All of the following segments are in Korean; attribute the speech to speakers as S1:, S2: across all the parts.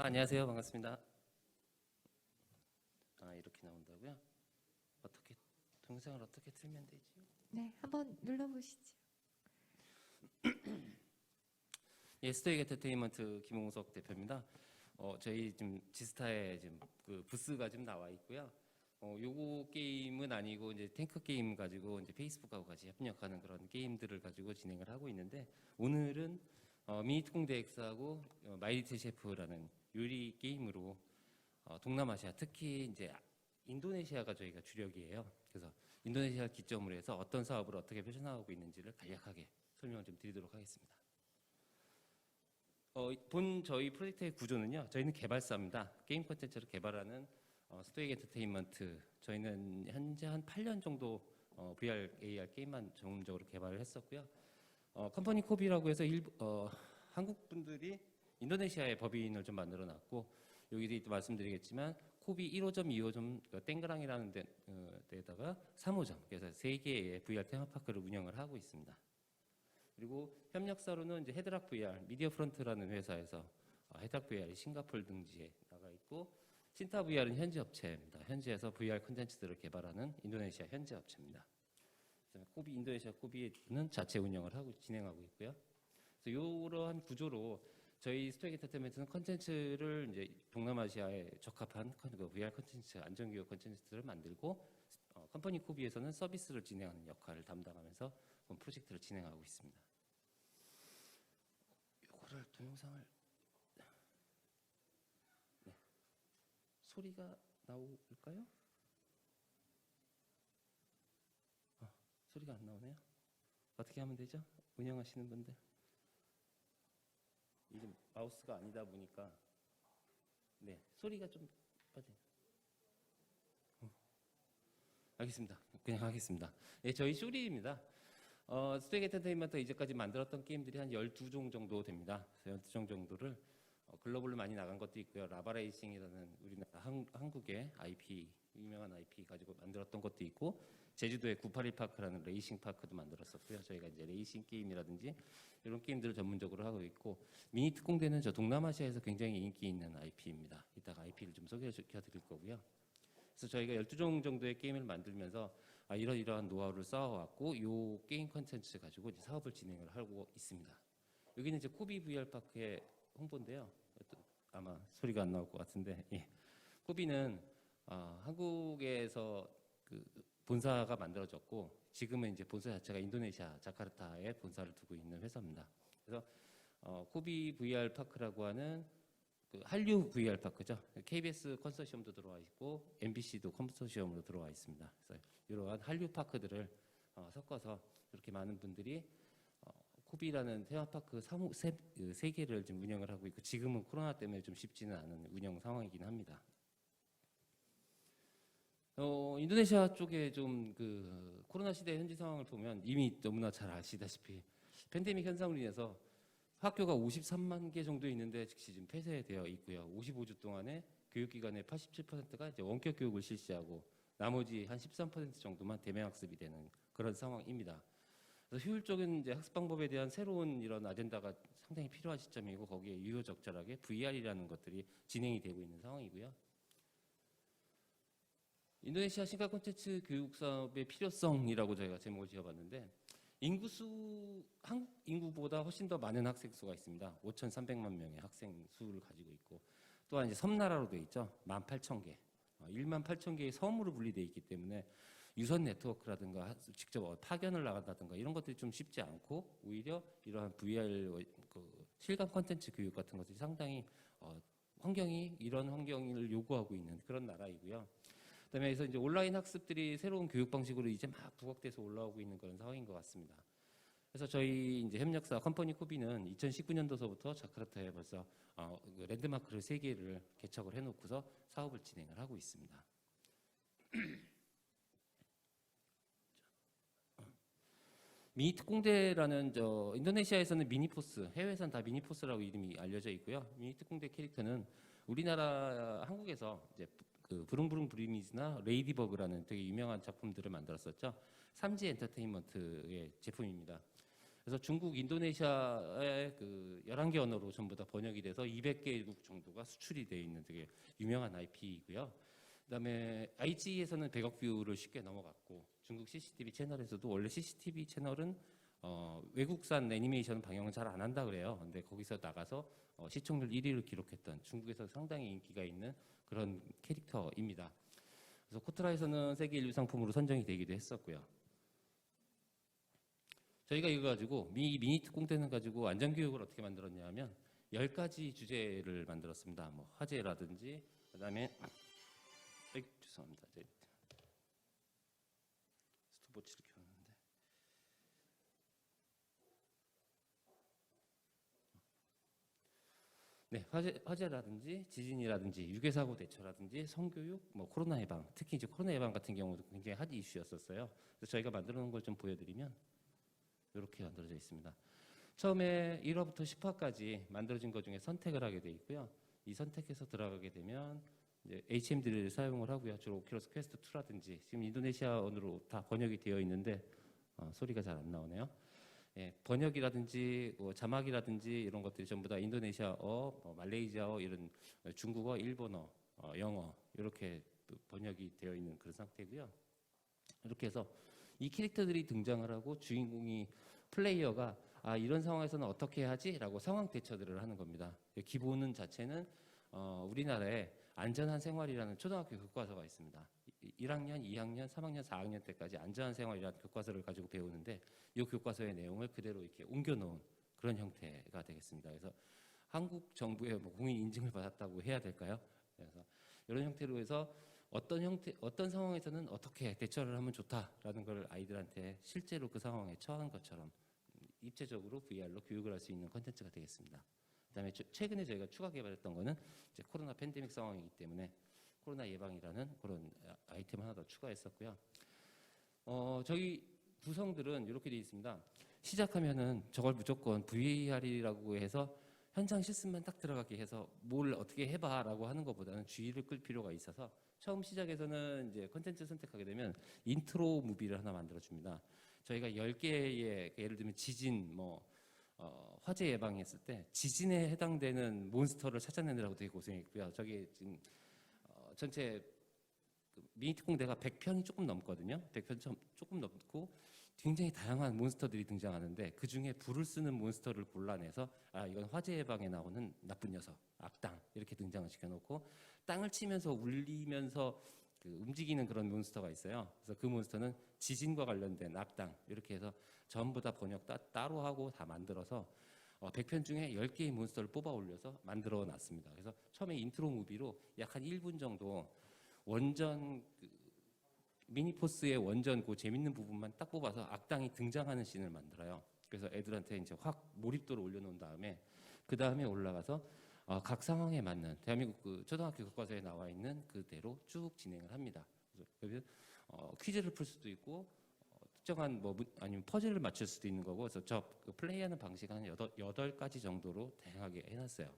S1: 안녕하세요. 반갑습니다. 이렇게 나온다고요? 어떻게 동영상을 어떻게 틀면 되지?
S2: 네, 한번 눌러보시죠.
S1: 예, 스토익 엔터테인먼트 김홍석 대표입니다. 저희 지금 지스타에 지금 그 부스가 좀 나와 있고요. 요거 게임은 아니고 이제 탱크 게임 가지고 이제 페이스북하고 같이 협력하는 그런 게임들을 가지고 진행을 하고 있는데, 오늘은 미니특공대 X하고 마이리틀 셰프라는 요리 게임으로 동남아시아, 특히 이제 인도네시아가 저희가 주력이에요. 그래서 인도네시아 기점으로 해서 어떤 사업을 어떻게 펼쳐나가고 있는지를 간략하게 설명을 좀 드리도록 하겠습니다. 저희 프로젝트의 구조는요, 저희는 개발사입니다. 게임 콘텐츠를 개발하는 스토익 엔터테인먼트, 저희는 현재 한 8년 정도 VR, AR 게임만 전문적으로 개발을 했었고요. 컴퍼니 코비라고 해서 한국 분들이 인도네시아의 법인을 좀 만들어 놨고, 여기서 또 말씀드리겠지만 코비 1호점, 2호점, 땡그랑이라는 데다가 3호점, 그래서 3개의 VR 테마파크를 운영을 하고 있습니다. 그리고 협력사로는 이제 헤드락 VR, 미디어 프런트라는 회사에서 헤드락 VR이 싱가포르 등지에 나가 있고, 신타 VR은 현지 업체입니다. 현지에서 VR 콘텐츠들을 개발하는 인도네시아 현지 업체입니다. 코비, 인도네시아 코비는 자체 운영을 하고 진행하고 있고요. 그래서 이러한 구조로 저희 스토익 엔터테인먼트는 콘텐츠를 이제 동남아시아에 적합한 VR 콘텐츠, 안전교육 콘텐츠들을 만들고, 컴퍼니 코비에서는 서비스를 진행하는 역할을 담당하면서 프로젝트를 진행하고 있습니다. 이거를 동영상을 소리가 나올까요? 소리가 안 나오네요. 어떻게 하면 되죠? 운영하시는 분들. 이게 마우스가 아니다 보니까 소리가 좀 빠져요. 알겠습니다. 그냥 하겠습니다. 저희 쇼리입니다. 스토익 엔터테인먼트 이제까지 만들었던 게임들이 한 12종 정도 됩니다. 12종 정도를 글로벌로 많이 나간 것도 있고요. 라바레이싱이라는 우리나라 한국의 IP, 유명한 IP 가지고 만들었던 것도 있고, 제주도의 981 파크라는 레이싱 파크도 만들었었고요. 저희가 이제 레이싱 게임이라든지 이런 게임들을 전문적으로 하고 있고, 미니 특공대는 저 동남아시아에서 굉장히 인기 있는 IP입니다. 이따가 IP를 좀 소개시켜 드릴 거고요. 그래서 저희가 12종 정도의 게임을 만들면서 이러이러한 노하우를 쌓아왔고, 이 게임 컨텐츠 가지고 이제 사업을 진행을 하고 있습니다. 여기는 이제 코비 VR 파크의 홍보인데요. 아마 소리가 안 나올 것 같은데, 코비는 한국에서 그 본사가 만들어졌고, 지금은 이제 본사 자체가 인도네시아 자카르타에 본사를 두고 있는 회사입니다. 그래서 코비 VR 파크라고 하는 그 한류 VR 파크죠. KBS 컨소시엄도 들어와 있고 MBC도 컨소시엄으로 들어와 있습니다. 그래서 이러한 한류 파크들을 섞어서 이렇게 많은 분들이 코비라는 테마파크 세 개를 지금 운영을 하고 있고, 지금은 코로나 때문에 좀 쉽지는 않은 운영 상황이긴 합니다. 인도네시아 쪽에 좀 그 코로나 시대 현지 상황을 보면 이미 너무나 잘 아시다시피 팬데믹 현상으로 인해서 학교가 53만 개 정도 있는데 즉시 지금 폐쇄되어 있고요. 55주 동안에 교육기관의 87%가 이제 원격 교육을 실시하고, 나머지 한 13% 정도만 대면 학습이 되는 그런 상황입니다. 그래서 효율적인 이제 학습 방법에 대한 새로운 이런 아젠다가 상당히 필요한 시점이고, 거기에 유효적절하게 VR이라는 것들이 진행이 되고 있는 상황이고요. 인도네시아 시가 콘텐츠 교육 사업의 필요성이라고 저희가 제목을 지어봤는데, 한국 인구보다 훨씬 더 많은 학생 수가 있습니다. 5,300만 명의 학생 수를 가지고 있고, 또한 이제 섬나라로 되어 있죠. 18,000개, 18,000개의 섬으로 분리되어 있기 때문에 유선 네트워크라든가 직접 파견을 나간다든가 이런 것들이 좀 쉽지 않고, 오히려 이러한 VR 실감 콘텐츠 교육 같은 것들이 상당히 이런 환경을 요구하고 있는 그런 나라이고요. 그다음에 이제 온라인 학습들이 새로운 교육 방식으로 이제 막 부각돼서 올라오고 있는 그런 상황인 것 같습니다. 그래서 저희 이제 협력사 컴퍼니 코비는 2019년도서부터 자카르타에 벌써 랜드마크를 3개를 개척을 해놓고서 사업을 진행을 하고 있습니다. 미니 특공대라는 인도네시아에서는 미니포스, 해외에서는 다 미니포스라고 이름이 알려져 있고요. 미니 특공대 캐릭터는 우리나라 한국에서 이제 그 부릉부릉 브리미즈나 레이디버그라는 되게 유명한 작품들을 만들었었죠. 삼지 엔터테인먼트의 제품입니다. 그래서 중국, 인도네시아의 그 11개 언어로 전부 다 번역이 돼서 200개국 정도가 수출이 되어 있는 되게 유명한 IP이고요. 그다음에 IG에서는 100억 뷰를 쉽게 넘어갔고, 중국 CCTV 채널에서도 원래 CCTV 채널은 외국산 애니메이션 방영은 잘 안 한다 그래요. 근데 거기서 나가서 시청률 1위를 기록했던, 중국에서 상당히 인기가 있는 그런 캐릭터입니다. 그래서 코트라에서는 세계 인류 상품으로 선정이 되기도 했었고요. 저희가 이거 가지고 미니 특공대는 가지고 안전교육을 어떻게 만들었냐 하면 10가지 주제를 만들었습니다. 뭐 화재라든지, 그다음에 죄송합니다. 스톱워치를 켰는데. 네, 화재라든지 지진이라든지 유괴사고 대처라든지 성교육, 뭐 코로나 예방, 특히 이제 코로나 예방 같은 경우도 굉장히 핫 이슈였었어요. 그래서 저희가 만들어 놓은 걸 좀 보여드리면 이렇게 만들어져 있습니다. 처음에 1화부터 10화까지 만들어진 것 중에 선택을 하게 돼 있고요. 이 선택해서 들어가게 되면 이제 HMD를 사용을 하고요. 주로 오큘러스 퀘스트 2라든지 지금 인도네시아어로 다 번역이 되어 있는데 소리가 잘 안 나오네요. 예, 번역이라든지 자막이라든지 이런 것들이 전부 다 인도네시아어, 말레이시아어, 이런 중국어, 일본어, 영어 이렇게 번역이 되어 있는 그런 상태고요. 이렇게 해서 이 캐릭터들이 등장을 하고 주인공이 플레이어가 이런 상황에서는 어떻게 하지라고 상황 대처들을 하는 겁니다. 기본 자체는 우리나라에 안전한 생활이라는 초등학교 교과서가 있습니다. 1학년, 2학년, 3학년, 4학년 때까지 안전한 생활이라는 교과서를 가지고 배우는데 이 교과서의 내용을 그대로 이렇게 옮겨놓은 그런 형태가 되겠습니다. 그래서 한국 정부의 뭐 공인 인증을 받았다고 해야 될까요? 그래서 이런 형태로 해서 어떤 상황에서는 어떻게 대처를 하면 좋다라는 걸 아이들한테 실제로 그 상황에 처한 것처럼 입체적으로 VR로 교육을 할 수 있는 컨텐츠가 되겠습니다. 그다음에 최근에 저희가 추가 개발했던 거는 이제 코로나 팬데믹 상황이기 때문에 코로나 예방이라는 그런 아이템 하나 더 추가했었고요. 저희 구성들은 이렇게 되어 있습니다. 시작하면은 저걸 무조건 VR이라고 해서 현장 실습만 딱 들어가게 해서 뭘 어떻게 해봐라고 하는 것보다는 주의를 끌 필요가 있어서 처음 시작에서는 이제 컨텐츠 선택하게 되면 인트로 무비를 하나 만들어줍니다. 저희가 10개의 예를 들면 지진, 화재 예방했을 때 지진에 해당되는 몬스터를 찾아내느라고 되게 고생했고요. 저기 지금 전체 미니 특공대가 100편이 조금 넘거든요. 100편 조금 넘고 굉장히 다양한 몬스터들이 등장하는데 그 중에 불을 쓰는 몬스터를 골라내서 이건 화재 예방에 나오는 나쁜 녀석, 악당 이렇게 등장을 시켜놓고 땅을 치면서 울리면서 그 움직이는 그런 몬스터가 있어요. 그래서 그 몬스터는 지진과 관련된 악당 이렇게 해서 전부 다 번역 따로 하고 다 만들어서 100편 중에 10개의 몬스터를 뽑아 올려서 만들어 놨습니다. 그래서 처음에 인트로 무비로 약 한 1분 정도 원전 미니포스의 원전 그 재밌는 부분만 딱 뽑아서 악당이 등장하는 씬을 만들어요. 그래서 애들한테 이제 확 몰입도를 올려놓은 다음에 그 다음에 올라가서 각 상황에 맞는 대한민국 그 초등학교 교과서에 나와 있는 그대로 쭉 진행을 합니다. 그래서 퀴즈를 풀 수도 있고 특정한 아니면 퍼즐을 맞출 수도 있는 거고 그래서 그 플레이하는 방식 한 8가지 정도로 다양하게 해놨어요.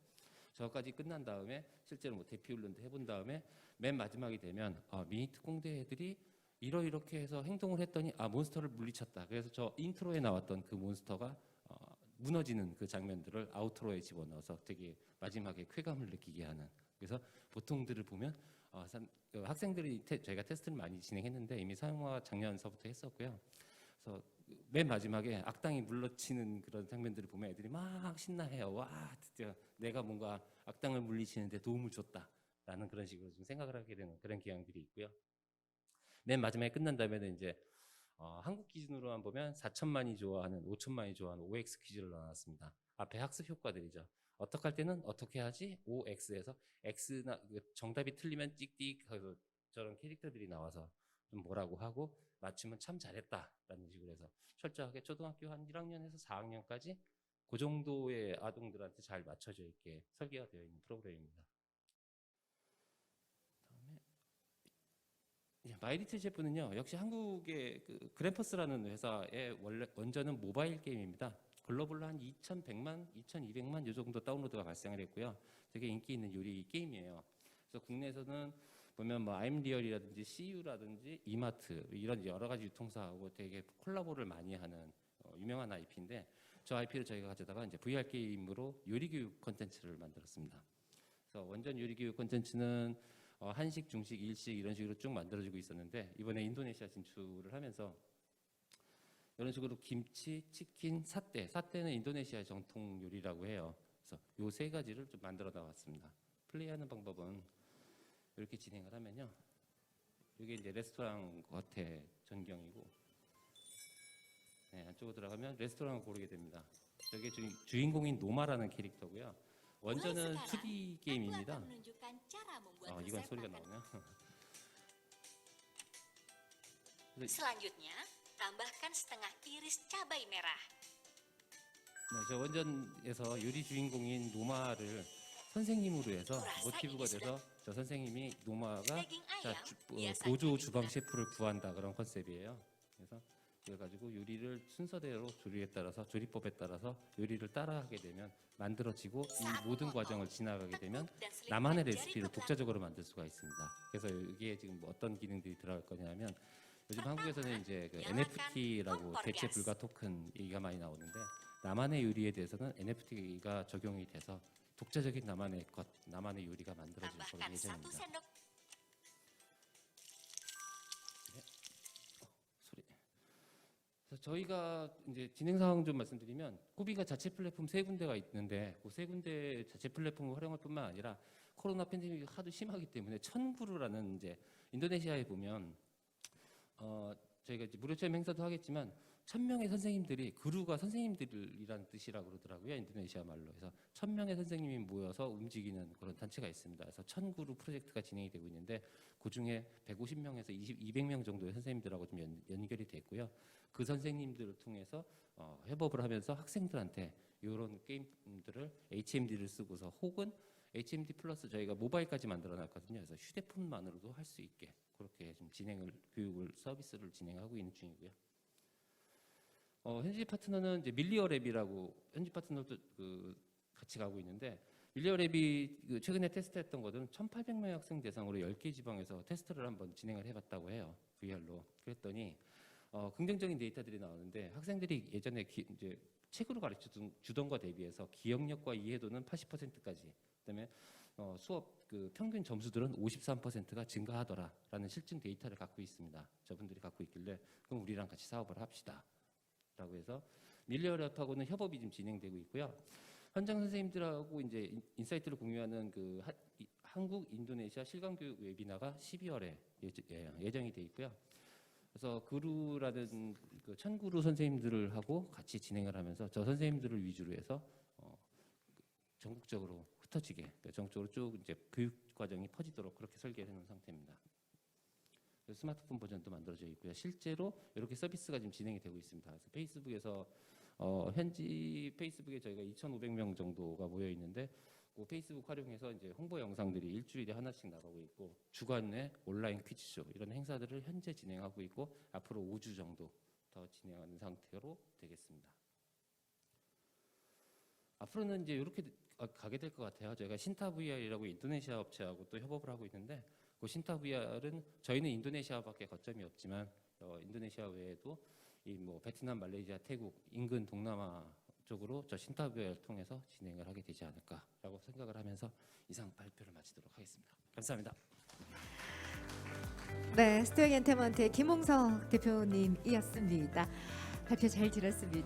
S1: 저까지 끝난 다음에 실제로 대피 훈련도 해본 다음에 맨 마지막이 되면 미니 특공대 애들이 이렇게 해서 행동을 했더니 몬스터를 물리쳤다. 그래서 저 인트로에 나왔던 그 몬스터가 무너지는 그 장면들을 아우트로에 집어넣어서 되게 마지막에 쾌감을 느끼게 하는. 그래서 보통들을 보면 학생들이 저희가 테스트를 많이 진행했는데 이미 사용화 작년서부터 했었고요. 그래서 맨 마지막에 악당이 물러치는 그런 장면들을 보면 애들이 막 신나해요. 와, 드디어 내가 뭔가 악당을 물리치는데 도움을 줬다라는 그런 식으로 좀 생각을 하게 되는 그런 기량들이 있고요. 맨 마지막에 끝난 다음에는 이제 한국 기준으로만 보면 4천만이 좋아하는, 5천만이 좋아하는 OX 퀴즈를 넣어놨습니다. 앞에 학습 효과들이죠. 어떻게 할 때는 어떻게 하지? OX에서 X나 정답이 틀리면 찍찍 하고 저런 캐릭터들이 나와서 좀 뭐라고 하고 맞추면 참 잘했다라는 식으로 해서 철저하게 초등학교 한 1학년에서 4학년까지 그 정도의 아동들한테 잘 맞춰져 있게 설계가 되어 있는 프로그램입니다. 마이리틀 셰프는요, 역시 한국의 그 그램퍼스라는 회사의 원래 원전은 모바일 게임입니다. 글로벌로 한 2,100만, 2,200만 요 정도 다운로드가 발생을 했고요. 되게 인기 있는 요리 게임이에요. 그래서 국내에서는 보면 I'm Real이라든지 CU라든지 이마트 이런 여러 가지 유통사하고 되게 콜라보를 많이 하는 유명한 IP인데 저 IP를 저희가 가져다가 이제 VR 게임으로 요리 교육 콘텐츠를 만들었습니다. 그래서 원전 요리 교육 콘텐츠는 한식, 중식, 일식 이런 식으로 쭉 만들어지고 있었는데 이번에 인도네시아 진출을 하면서 이런 식으로 김치, 치킨, 사태는 인도네시아의 정통 요리라고 해요. 그래서 요 세 가지를 좀 만들어 나왔습니다. 플레이하는 방법은 이렇게 진행을 하면요. 이게 이제 레스토랑 겉에 전경이고, 네, 안쪽으로 들어가면 레스토랑을 고르게 됩니다. 저게 주인공인 노마라는 캐릭터고요. 원전은 2D 게임입니다. 이건 소리가 나오네요.
S3: Selanjutnya, tambahkan setengah iris cabai merah.
S1: 네, 저 원전에서 요리 주인공인 노마를 선생님으로 해서 모티브가 돼서 저 선생님이 노마가 보조 주방 셰프를 구한다 그런 컨셉이에요. 그래서 그래가지고 요리를 순서대로 조리법에 따라서 요리를 따라하게 되면 만들어지고 이 모든 과정을 지나가게 되면 나만의 레시피를 독자적으로 만들 수가 있습니다. 그래서 여기에 지금 뭐 어떤 기능들이 들어갈 거냐면 요즘 한국에서는 이제 그 NFT라고 대체 불가 토큰 얘기가 많이 나오는데 나만의 요리에 대해서는 NFT가 적용이 돼서 독자적인 나만의 요리가 만들어질 그런
S3: Tambahkan 1
S1: 예정입니다.
S3: sendok
S1: 소리. 그래서 저희가 이제 진행 상황 좀 말씀드리면 꾸비가 자체 플랫폼 3군데가 있는데 그 3군데 자체 플랫폼을 활용할 뿐만 아니라 코로나 팬데믹이 하도 심하기 때문에 천구루라는 이제 인도네시아에 보면 저희가 이제 무료 체험 행사도 하겠지만 1000명의 선생님들이 그루가 선생님들이라는 뜻이라고 그러더라고요. 인도네시아 말로. 그래서 1000명의 선생님이 모여서 움직이는 그런 단체가 있습니다. 그래서 1000그루 프로젝트가 진행이 되고 있는데 그중에 150명에서 200명 정도의 선생님들하고 좀 연결이 됐고요. 그 선생님들을 통해서 협업을 하면서 학생들한테 이런 게임들을 HMD를 쓰고서 혹은 HMD 플러스 저희가 모바일까지 만들어 놨거든요. 그래서 휴대폰만으로도 할 수 있게 그렇게 좀 교육을 서비스를 진행하고 있는 중이고요. 현지 파트너는 이제 밀리어랩이라고 현지 파트너도 같이 가고 있는데 밀리어랩이 최근에 테스트했던 것은 1,800명 학생 대상으로 10개 지방에서 테스트를 한번 진행을 해봤다고 해요. VR로. 그랬더니 긍정적인 데이터들이 나오는데 학생들이 예전에 이제 책으로 가르쳐 주던 거 대비해서 기억력과 이해도는 80%까지 그다음에 수업 평균 점수들은 53%가 증가하더라라는 실증 데이터를 갖고 있습니다. 저분들이 갖고 있길래 그럼 우리랑 같이 사업을 합시다. 라고 해서 밀리어랩하고는 협업이 지금 진행되고 있고요. 현장 선생님들하고 이제 인사이트를 공유하는 한국 인도네시아 실감 교육 웨비나가 12월에 예정이 돼 있고요. 그래서 그루라는 천그루 선생님들을 하고 같이 진행을 하면서 저 선생님들을 위주로 해서 전국적으로 흩어지게 전국적으로 쭉 이제 교육 과정이 퍼지도록 그렇게 설계해 놓은 상태입니다. 스마트폰 버전도 만들어져 있고요. 실제로 이렇게 서비스가 지금 진행이 되고 있습니다. 그래서 페이스북에서 현지 페이스북에 저희가 2,500명 정도가 모여 있는데 그 페이스북 활용해서 이제 홍보 영상들이 일주일에 하나씩 나가고 있고 주간에 온라인 퀴즈쇼 이런 행사들을 현재 진행하고 있고 앞으로 5주 정도 더 진행하는 상태로 되겠습니다. 앞으로는 이제 이렇게 가게 될 것 같아요. 저희가 신타 VR이라고 인도네시아 업체하고 또 협업을 하고 있는데 그 신타 VR은 저희는 인도네시아밖에 거점이 없지만 인도네시아 외에도 이 뭐 베트남, 말레이시아, 태국 인근 동남아 쪽으로 저 신타 VR을 통해서 진행을 하게 되지 않을까라고 생각을 하면서 이상 발표를 마치도록 하겠습니다. 감사합니다.
S2: 네, 스토익 엔터테인먼트의 김홍석 대표님이었습니다. 발표 잘 들었습니다.